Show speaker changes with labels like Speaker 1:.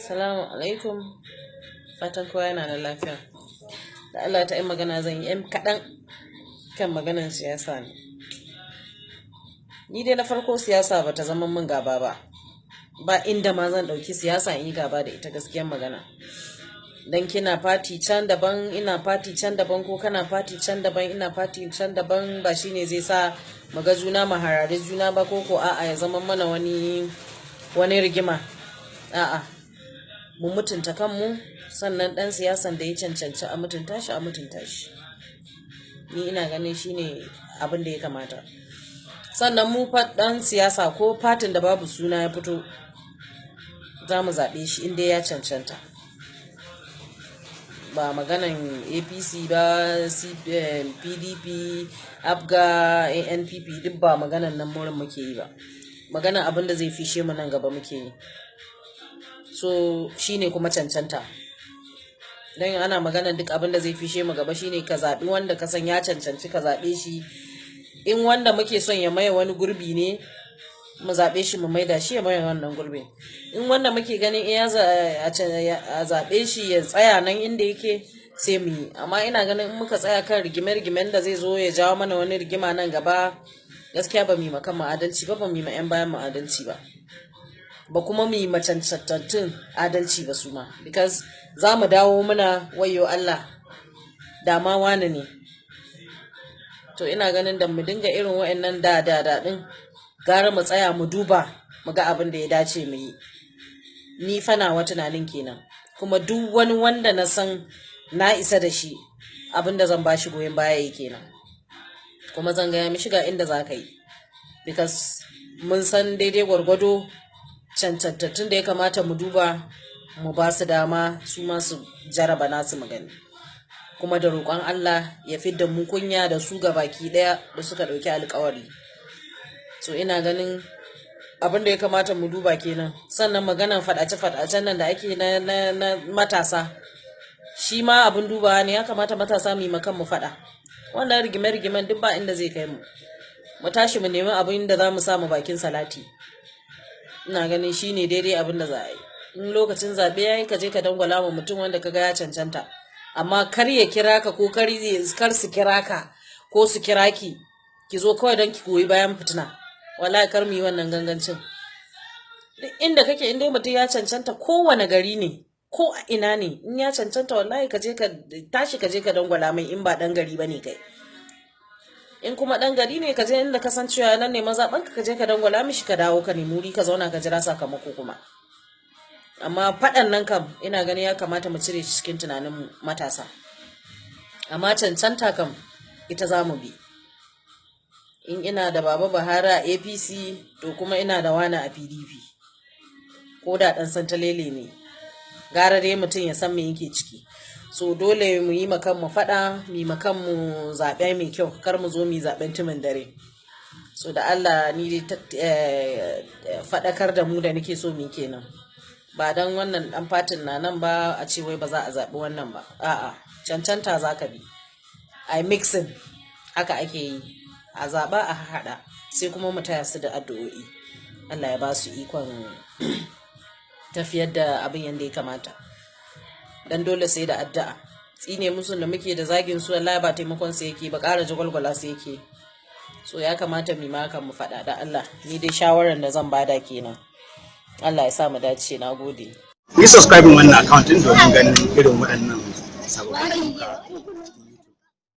Speaker 1: Salamu alaikum, fatan kowa yana da lafiya. Da Allah ta yi magana zan yi kaɗan kan maganar siyasa ne. Ni dai na farko siyasa ba ta zama min gaba ba. Ba inda ma zan ɗauki siyasa in yi gaba da ita gaskiyar magana. Dan kina fati can daban, ina fati can daban, ko kana fati can daban, ina fati can daban, ba shine zai sa mu ga juna mu harare juna ba, ko a'a ya zama mana wani rigima. A'a, mu mutunta kanmu, sannan dan siyasan da ya cancanci a mutunta shi ni ina ganin shine abin da ya kamata. Sannan mu dan siyasa ko fatin da babu suna ya fito, za mu zaɓe shi inda ya cancanta. Ba maganan APC ba, PDP, abga, ANPP, duk ba maganan nan murin muke yi ba. Maganan abin da zai fishe mu nan gaba muke yi. So shine kuma cancanta. Dan ana maganan duk abin da zai fishe mu gaba shine ka zaɓi wanda ka san ya cancanci ka zaɓe shi. In wanda muke son ya maye wani gurbi ne, mu zaɓe shi mu maida shi ya maye wannan gurbin. In wanda muke ganin a zaɓe shi ya tsaya nan inda yake, sai mu yi. Amma ina ganin in muka tsaya kan rigime-rigimen da zai zo ya jawo mana wani rigima nan gaba, gaskiya ba mu yi makan adalci ba, ba mu yi ma 'yan bayan mu adalci ba. Ba kuma mu yi macancantattun adalci ba su ma. Because za mu dawo muna wayo Allah, dama wani ne. To ina ganin da mu dinga irin wa'annan din, gara mu tsaya mu duba mu ga abin da ya dace mu yi. Ni fa nawa tunanin kenan. Kuma duk wani wanda na san na isa da shi, abin da zan bashi goyon baya yake kenan. Kuma zan gaya mishi ga inda za ka yi. Because mun san daidai gwargwado cancantattun da ya kamata mu duba, mu ba su dama su ma su jaraba nasu magani. Kuma da roƙon Allah ya fidda mu kunya da su ga baki ɗaya da suka ɗauki alƙawari. So ina ganin abin da ya kamata mu duba kenan. Sannan maganan faɗace-faɗacen nan da ake na matasa, shi ma abin dubawa ne. Ya kamata matasa mu yi makan mu faɗa. Wannan rigime-rigimen duk ba inda zai kai mu. Mu tashi mu nemi abin da za mu samu bakin salati. Ina ganin shi ne daidai abin da za a yi. In lokacin zaɓe ya yi, ka je ka dangwala wa mutum wanda ka ga ya cancanta. Amma kar ya kira ka, ko kar su kira ka, ko su kira ki zo kawai don ki goyi bayan fitina. Wallahi kar mu yi wannan gangancin. Duk inda kake, inda mutum ya cancanta, kowane gari ne, ko a ina ne, in ya cancanta wallahi ka je ka tashi ka je ka dangwala mai, in ba dan gari bane kai. In kuma dan gari ne, ka je inda ka san cewa nan ne mazaɓanka, ka je ka dangwala mishi, ka dawo ka nemi wuri ka zauna ka jira sakamako kuma. Amma faɗan nan kam ina gani ya kamata mu cire shi cikin tunanin matasa. Amma cancanta kam ita za mu bi. In ina da Baba Buhari a APC, to kuma ina da wani a PDP. Ko da ɗan santalele ne, gara dai mutum ya san me yake ciki. So dole mu yi makan mu faɗa, mu yi makan mu zaɓe mai kyau, kar mu zo mu yi zaɓen tumin dare. So da Allah ni dai faɗakar da mu da nake so mu kenan. Ba dan wannan dan fatin na nan ba a ce wai ba za a zaɓi wannan ba. A'a, cancanta za ka bi. Ai mixing haka ake yi. A zaɓa a haɗa, sai kuma mu taya su da addu'o'i. Allah ya ba su ikon tafiyar da abin yadda ya kamata. Dan dole sai da addu'a. Tsine musu da muke da zagin su, Allah ba taimakon su yake ba, ƙara jagwalgwala su yake. So ya kamata mu ma kan mu faɗa da Allah. Ni dai shawaran da zan bada kenan. Allah ya sa mu dace. Na gode.
Speaker 2: Yi subscribing wannan account din domin ganin irin waɗannan sababbin